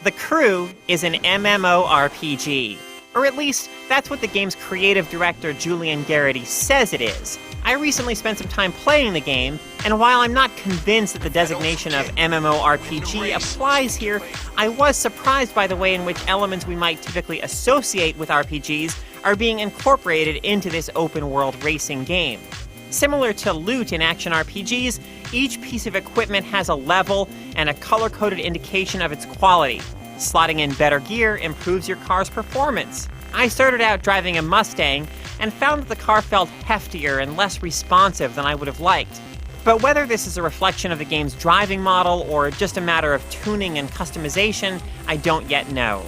The Crew is an MMORPG. Or at least, that's what the game's creative director Julian Garrity says it is. I recently spent some time playing the game, and while I'm not convinced that the designation of MMORPG applies here, I was surprised by the way in which elements we might typically associate with RPGs are being incorporated into this open-world racing game. Similar to loot in action RPGs, each piece of equipment has a level and a color-coded indication of its quality. Slotting in better gear improves your car's performance. I started out driving a Mustang and found that the car felt heftier and less responsive than I would have liked. But whether this is a reflection of the game's driving model or just a matter of tuning and customization, I don't yet know.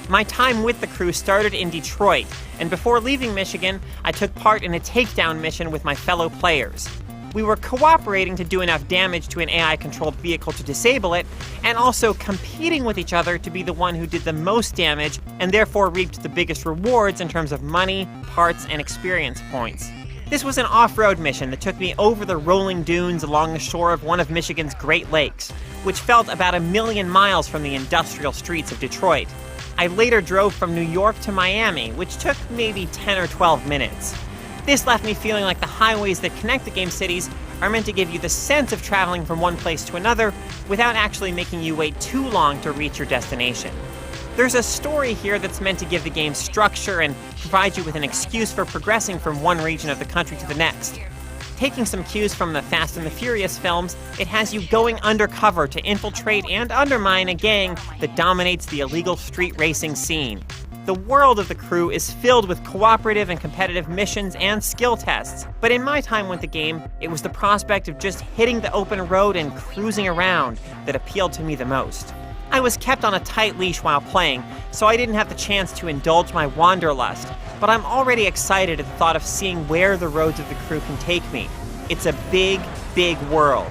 My time with the Crew started in Detroit, and before leaving Michigan, I took part in a takedown mission with my fellow players. We were cooperating to do enough damage to an AI-controlled vehicle to disable it, and also competing with each other to be the one who did the most damage and therefore reaped the biggest rewards in terms of money, parts, and experience points. This was an off-road mission that took me over the rolling dunes along the shore of one of Michigan's Great Lakes, which felt about 1,000,000 miles from the industrial streets of Detroit. I later drove from New York to Miami, which took maybe 10 or 12 minutes. This left me feeling like the highways that connect the game's cities are meant to give you the sense of traveling from one place to another without actually making you wait too long to reach your destination. There's a story here that's meant to give the game structure and provide you with an excuse for progressing from one region of the country to the next. Taking some cues from the Fast and the Furious films, it has you going undercover to infiltrate and undermine a gang that dominates the illegal street racing scene. The world of the Crew is filled with cooperative and competitive missions and skill tests, but in my time with the game, it was the prospect of just hitting the open road and cruising around that appealed to me the most. I was kept on a tight leash while playing, so I didn't have the chance to indulge my wanderlust, but I'm already excited at the thought of seeing where the roads of the Crew can take me. It's a big, big world.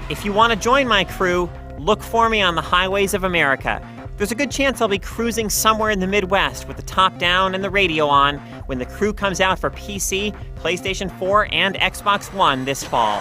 If you want to join my crew, look for me on the highways of America. There's a good chance I'll be cruising somewhere in the Midwest with the top down and the radio on when the Crew comes out for PC, PlayStation 4, and Xbox One this fall.